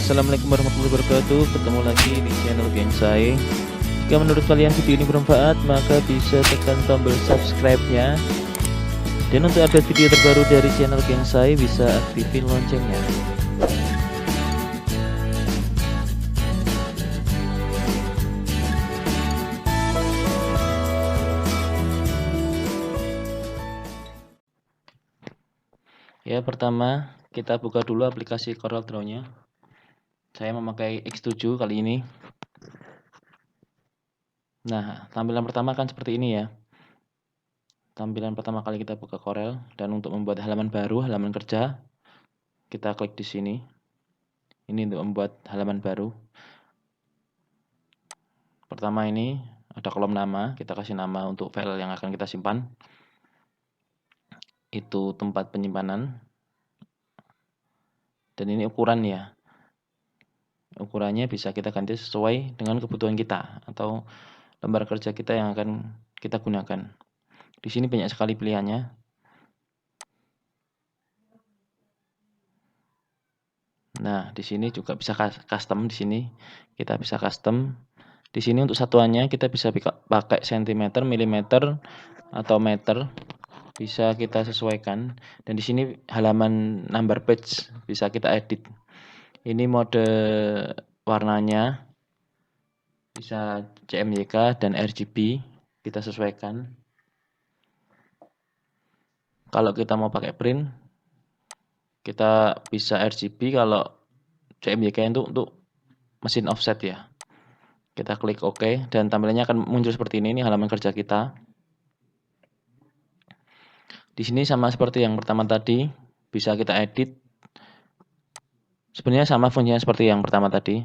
Assalamualaikum warahmatullahi wabarakatuh. Ketemu lagi di channel Gengsai. Jika menurut kalian video ini bermanfaat, maka bisa tekan tombol subscribe-nya. Dan untuk update video terbaru dari channel Gengsai, bisa aktifin loncengnya. Ya, pertama kita buka dulu aplikasi CorelDRAW-nya. Saya memakai X7 kali ini. Nah, tampilan pertama kan seperti ini ya. Tampilan pertama kali kita buka Corel, dan untuk membuat halaman baru, halaman kerja, kita klik di sini. Ini untuk membuat halaman baru. Pertama ini ada kolom nama, kita kasih nama untuk file yang akan kita simpan. Itu tempat penyimpanan. Dan ini ukuran ya. Ukurannya bisa kita ganti sesuai dengan kebutuhan kita atau lembar kerja kita yang akan kita gunakan. Di sini banyak sekali pilihannya. Nah, di sini juga bisa custom. Di sini kita bisa custom. Di sini untuk satuannya kita bisa pakai cm, milimeter, atau meter. Bisa kita sesuaikan. Dan di sini halaman number page bisa kita edit. Ini mode warnanya bisa CMYK dan RGB, kita sesuaikan. Kalau kita mau pakai print, kita bisa RGB. Kalau CMYK itu untuk mesin offset ya. Kita klik OK dan tampilannya akan muncul seperti ini halaman kerja kita. Di sini sama seperti yang pertama tadi, bisa kita edit. Sebenarnya sama fungsinya seperti yang pertama tadi.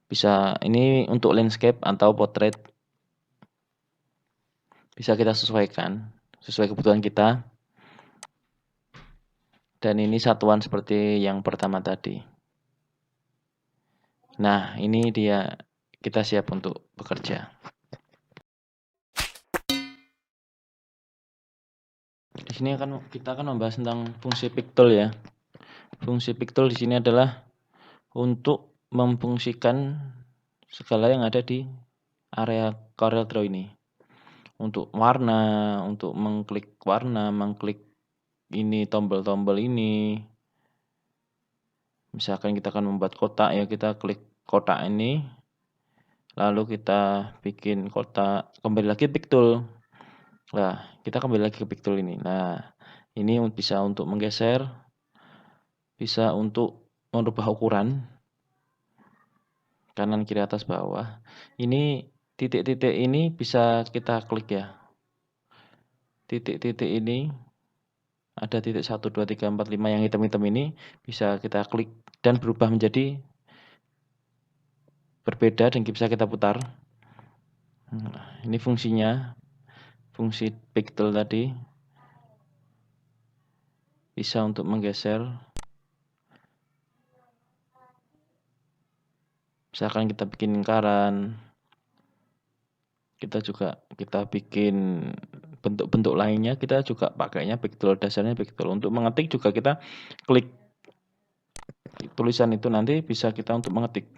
Bisa ini untuk landscape atau portrait. Bisa kita sesuaikan sesuai kebutuhan kita. Dan ini satuan seperti yang pertama tadi. Nah, ini dia, kita siap untuk bekerja. Di sini kita akan membahas tentang fungsi pictool ya. Fungsi pictool di sini adalah untuk memfungsikan segala yang ada di area CorelDRAW ini. Untuk warna, untuk mengklik warna, mengklik ini tombol-tombol ini. Misalkan kita akan membuat kotak ya, kita klik kotak ini. Lalu kita bikin kotak, kembali lagi pictool. Nah, kita kembali lagi ke pictool ini. Nah, ini bisa untuk menggeser, bisa untuk merubah ukuran, kanan, kiri, atas, bawah. Ini titik-titik ini bisa kita klik ya. Titik-titik ini ada titik 1, 2, 3, 4, 5 yang hitam-hitam ini bisa kita klik dan berubah menjadi berbeda dan bisa kita putar. Nah, ini fungsinya, fungsi pictool tadi bisa untuk menggeser. Misalkan kita bikin lingkaran, kita bikin bentuk-bentuk lainnya, kita juga pakainya pictool, dasarnya pictool. Untuk mengetik juga kita klik tulisan itu, nanti bisa kita untuk mengetik.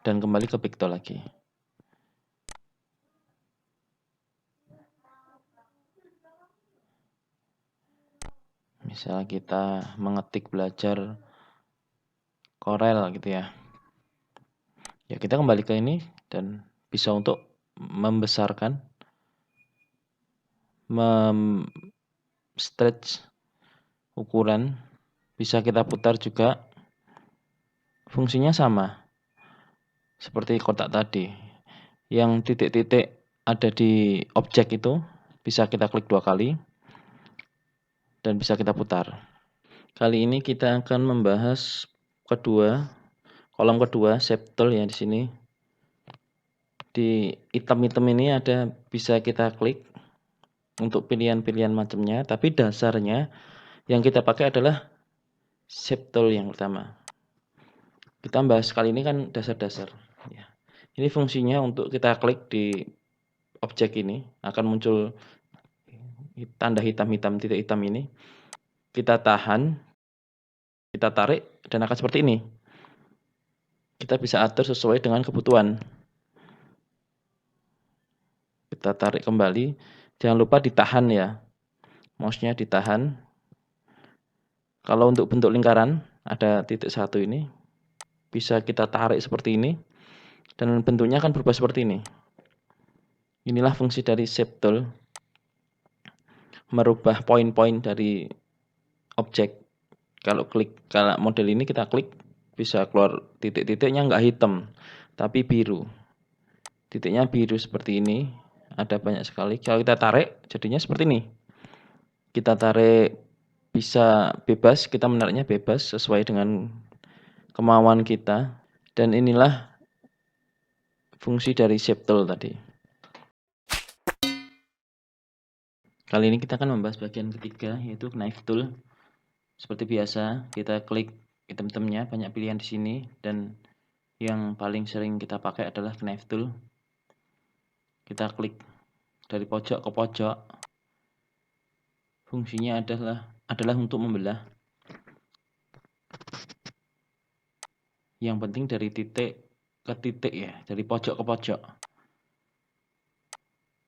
Dan kembali ke pictool lagi. Misal kita mengetik belajar Corel gitu ya. Ya, kita kembali ke ini dan bisa untuk membesarkan, stretch ukuran, bisa kita putar juga. Fungsinya sama seperti kotak tadi. Yang titik-titik ada di objek itu bisa kita klik 2 kali dan bisa kita putar. Kali ini kita akan membahas kolom kedua, shape tool ya di sini. Di hitam-hitam ini ada, bisa kita klik untuk pilihan-pilihan macamnya, tapi dasarnya yang kita pakai adalah shape tool yang pertama. Kita bahas kali ini kan dasar-dasar ya. Ini fungsinya untuk kita klik di objek ini akan muncul tanda hitam-hitam, titik hitam ini. Kita tahan Kita tarik dan akan seperti ini. Kita bisa atur sesuai dengan kebutuhan. Kita tarik kembali, jangan lupa ditahan ya, mouse-nya ditahan. Kalau untuk bentuk lingkaran, ada titik 1 ini, bisa kita tarik seperti ini, dan bentuknya akan berubah seperti ini. Inilah fungsi dari Shape Tool, merubah poin-poin dari objek. Kalau model ini kita klik, bisa keluar titik-titiknya nggak hitam, tapi biru. Titiknya biru seperti ini, ada banyak sekali. Kalau kita tarik, jadinya seperti ini. Kita tarik bisa bebas, kita menariknya bebas sesuai dengan kemauan kita. Dan inilah fungsi dari Shape Tool tadi. Kali ini kita akan membahas bagian ketiga, yaitu Knife Tool. Seperti biasa, kita klik item-itemnya, banyak pilihan di sini, dan yang paling sering kita pakai adalah Knife Tool. Kita klik dari pojok ke pojok. Fungsinya adalah untuk membelah. Yang penting dari titik ke titik ya, dari pojok ke pojok.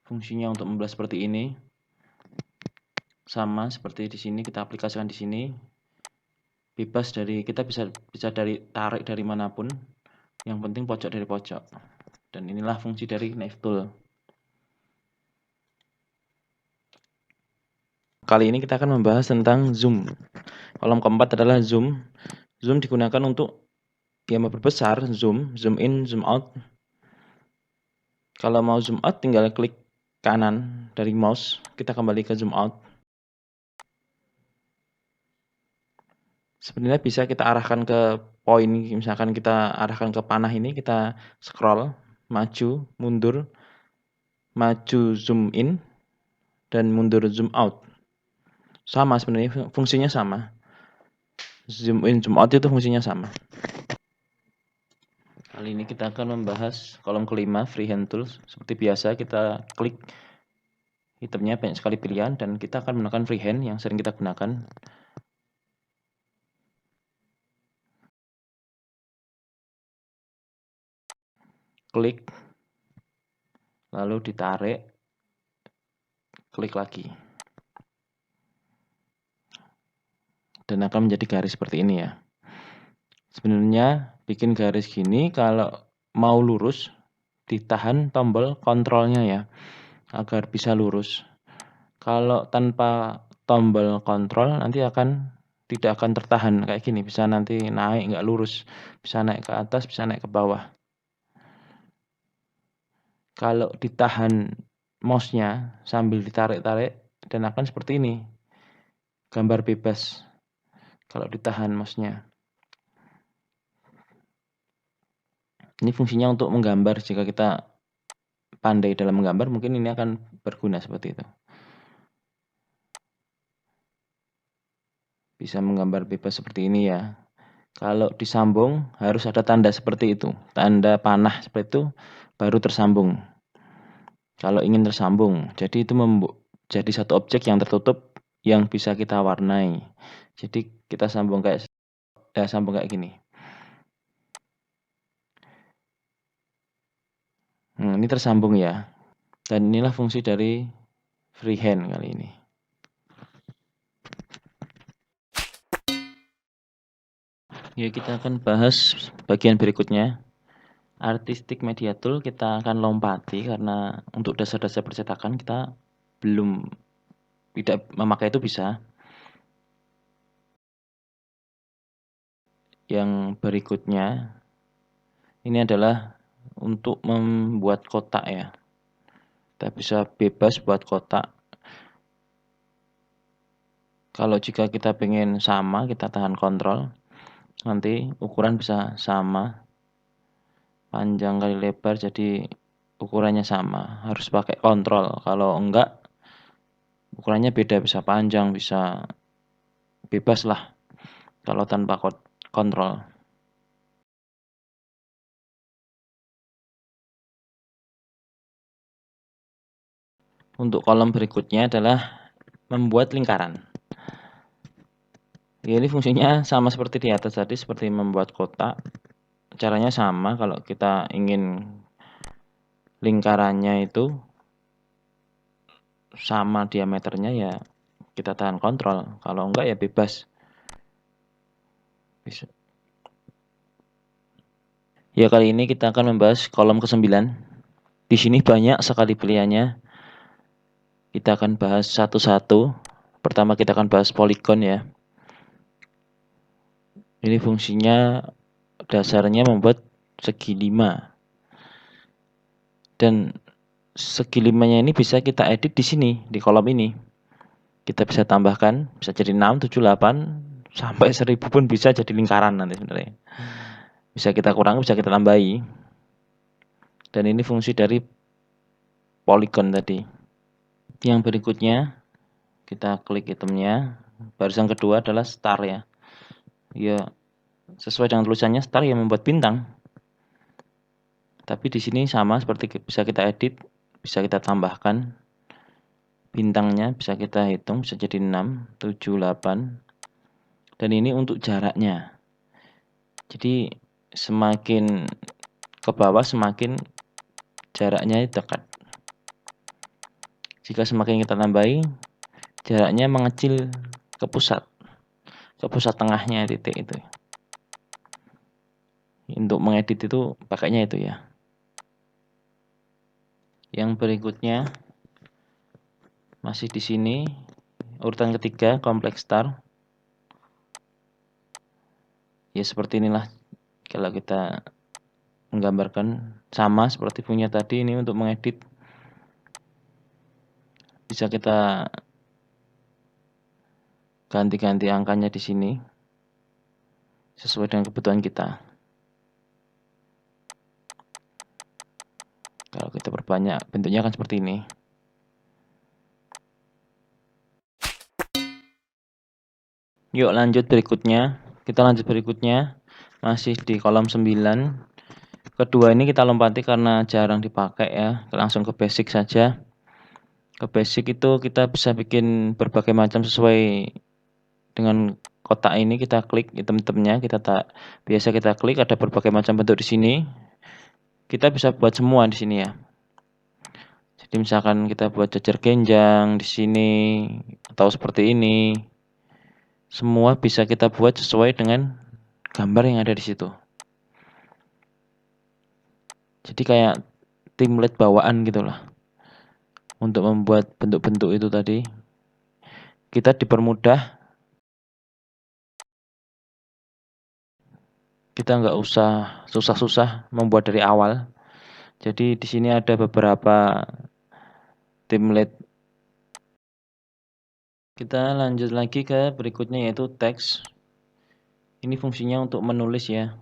Fungsinya untuk membelah seperti ini. Sama seperti di sini, kita aplikasikan di sini. Bebas dari, kita bisa tarik dari manapun. Yang penting pojok dari pojok. Dan inilah fungsi dari Knife Tool. Kali ini kita akan membahas tentang zoom. Kolom keempat adalah zoom. Zoom digunakan untuk memperbesar, zoom in, zoom out. Kalau mau zoom out tinggal klik kanan dari mouse, kita kembali ke zoom out. Sebenarnya bisa kita arahkan ke poin, misalkan kita arahkan ke panah ini, kita scroll, maju, mundur, maju zoom in, dan mundur zoom out. Sama sebenarnya, fungsinya sama. Zoom in, zoom out itu fungsinya sama. Kali ini kita akan membahas kolom kelima, freehand tools. Seperti biasa kita klik itemnya, banyak sekali pilihan, dan kita akan menggunakan freehand yang sering kita gunakan. Klik, lalu ditarik, klik lagi. Dan akan menjadi garis seperti ini ya. Sebenarnya bikin garis gini kalau mau lurus, ditahan tombol kontrolnya ya, agar bisa lurus. Kalau tanpa tombol kontrol nanti tidak akan tertahan kayak gini, bisa nanti naik nggak lurus, bisa naik ke atas, bisa naik ke bawah. Kalau ditahan mouse-nya sambil ditarik-tarik dan akan seperti ini, gambar bebas kalau ditahan mouse-nya. Ini fungsinya untuk menggambar, jika kita pandai dalam menggambar mungkin ini akan berguna seperti itu. Bisa menggambar bebas seperti ini ya. Kalau disambung harus ada tanda seperti itu, tanda panah seperti itu baru tersambung. Kalau ingin tersambung, jadi itu jadi satu objek yang tertutup yang bisa kita warnai. Jadi kita sambung kayak gini. Ini tersambung ya. Dan inilah fungsi dari freehand kali ini. Ya, kita akan bahas bagian berikutnya. Artistic Media Tool kita akan lompati karena untuk dasar-dasar percetakan kita belum tidak memakai itu bisa. Yang berikutnya ini adalah untuk membuat kotak ya. Kita bisa bebas buat kotak. Kalau jika kita pengen sama, kita tahan kontrol. Nanti ukuran bisa sama. Panjang kali lebar jadi ukurannya sama. Harus pakai kontrol. Kalau enggak, ukurannya beda, bisa panjang, bisa bebas lah. Kalau tanpa kontrol. Untuk kolom berikutnya adalah membuat lingkaran. Ya, ini fungsinya sama seperti di atas tadi, seperti membuat kotak. Caranya sama, kalau kita ingin lingkarannya itu sama diameternya ya kita tekan kontrol, kalau enggak ya bebas. Bisa. Ya, kali ini kita akan membahas kolom ke-9. Di sini banyak sekali pilihannya. Kita akan bahas satu-satu. Pertama kita akan bahas poligon ya. Ini fungsinya dasarnya membuat segi 5. Dan segi 5-nya ini bisa kita edit di sini, di kolom ini. Kita bisa tambahkan, bisa jadi 6, 7, 8, sampai 1000 pun bisa jadi lingkaran nanti sebenarnya. Bisa kita kurangi, bisa kita tambahi. Dan ini fungsi dari poligon tadi. Yang berikutnya, kita klik itemnya. Barisan kedua adalah star ya. Ya, sesuai dengan tulisannya star yang membuat bintang. Tapi di sini sama seperti bisa kita edit, bisa kita tambahkan bintangnya, bisa kita hitung, bisa jadi 6, 7, 8. Dan ini untuk jaraknya. Jadi semakin ke bawah semakin jaraknya dekat. Jika semakin kita tambahi, jaraknya mengecil ke pusat tengahnya titik itu. Untuk mengedit itu pakainya itu ya. Yang berikutnya masih di sini, urutan ketiga, complex star. Ya seperti inilah kalau kita menggambarkan, sama seperti punya tadi. Ini untuk mengedit bisa kita ganti-ganti angkanya di sini sesuai dengan kebutuhan kita. Kalau kita perbanyak, bentuknya akan seperti ini. Yuk lanjut berikutnya. Kita lanjut berikutnya. Masih di kolom 9. Kedua ini kita lompati karena jarang dipakai ya. Langsung ke basic saja. Ke basic itu kita bisa bikin berbagai macam sesuai dengan kotak ini. Kita klik item-itemnya, biasa kita klik, ada berbagai macam bentuk di sini. Kita bisa buat semua di sini ya. Jadi misalkan kita buat jajar genjang di sini atau seperti ini. Semua bisa kita buat sesuai dengan gambar yang ada di situ. Jadi kayak template bawaan gitulah. Untuk membuat bentuk-bentuk itu tadi, kita dipermudah. Kita nggak usah susah-susah membuat dari awal. Jadi di sini ada beberapa template. Kita lanjut lagi ke berikutnya yaitu teks. Ini fungsinya untuk menulis ya.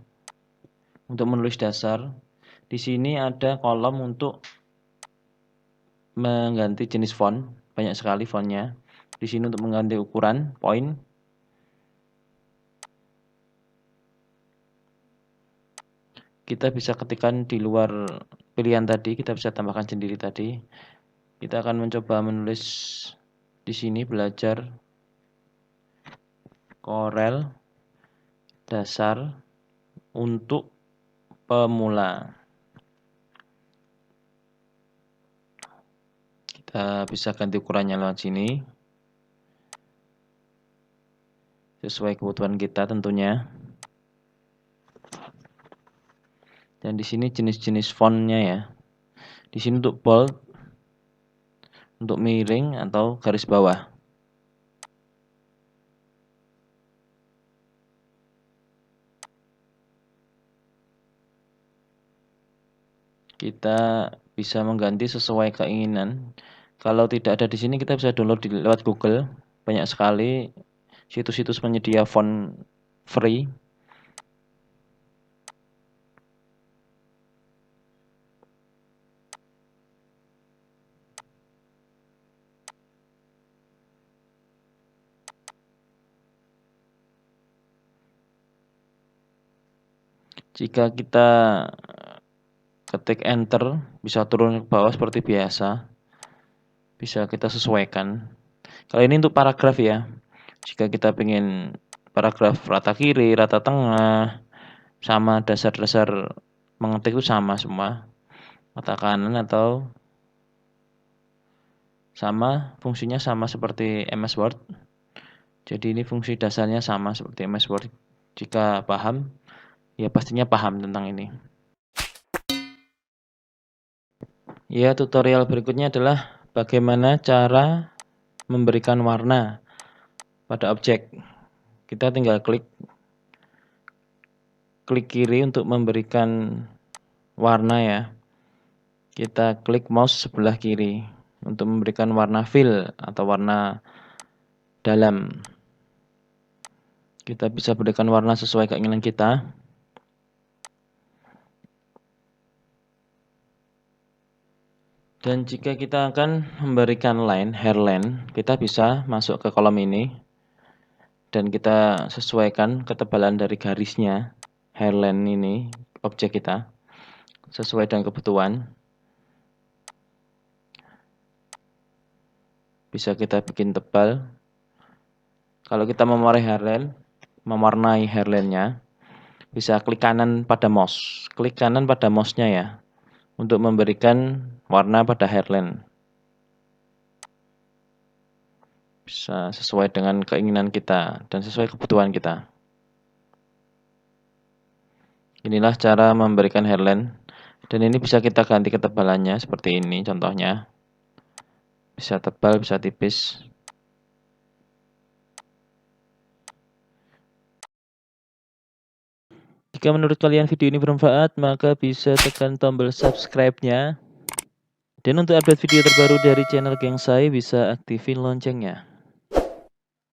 Untuk menulis dasar. Di sini ada kolom untuk mengganti jenis font, banyak sekali fontnya. Di sini untuk mengganti ukuran, point. Kita bisa ketikkan di luar pilihan tadi, kita bisa tambahkan sendiri tadi. Kita akan mencoba menulis di sini, belajar Corel dasar untuk pemula. Kita bisa ganti ukurannya lewat sini. Sesuai kebutuhan kita tentunya. Dan di sini jenis-jenis fontnya ya. Di sini untuk bold, untuk miring atau garis bawah. Kita bisa mengganti sesuai keinginan. Kalau tidak ada di sini, kita bisa download lewat Google. Banyak sekali situs-situs penyedia font free. Jika kita ketik enter, bisa turun ke bawah seperti biasa. Bisa kita sesuaikan. Kalau ini untuk paragraf ya. Jika kita ingin paragraf rata kiri, rata tengah, sama dasar-dasar mengetik itu sama semua. Rata kanan atau sama, fungsinya sama seperti MS Word. Jadi ini fungsi dasarnya sama seperti MS Word. Jika paham, ya pastinya paham tentang ini. Ya, tutorial berikutnya adalah bagaimana cara memberikan warna pada objek. Kita tinggal klik kiri untuk memberikan warna ya. Kita klik mouse sebelah kiri untuk memberikan warna fill atau warna dalam. Kita bisa berikan warna sesuai keinginan kita. Dan jika kita akan memberikan line, hairline, kita bisa masuk ke kolom ini dan kita sesuaikan ketebalan dari garisnya, hairline ini, objek kita, sesuai dengan kebutuhan. Bisa kita bikin tebal. Kalau kita mewarnai hairline-nya, bisa klik kanan pada mouse. Klik kanan pada mouse-nya ya, untuk memberikan warna pada hairline. Bisa sesuai dengan keinginan kita dan sesuai kebutuhan kita. Inilah cara memberikan hairline. Dan ini bisa kita ganti ketebalannya seperti ini contohnya. Bisa tebal, bisa tipis. Jika menurut kalian video ini bermanfaat, maka bisa tekan tombol subscribe-nya. Dan untuk update video terbaru dari channel Gengsai, bisa aktifin loncengnya.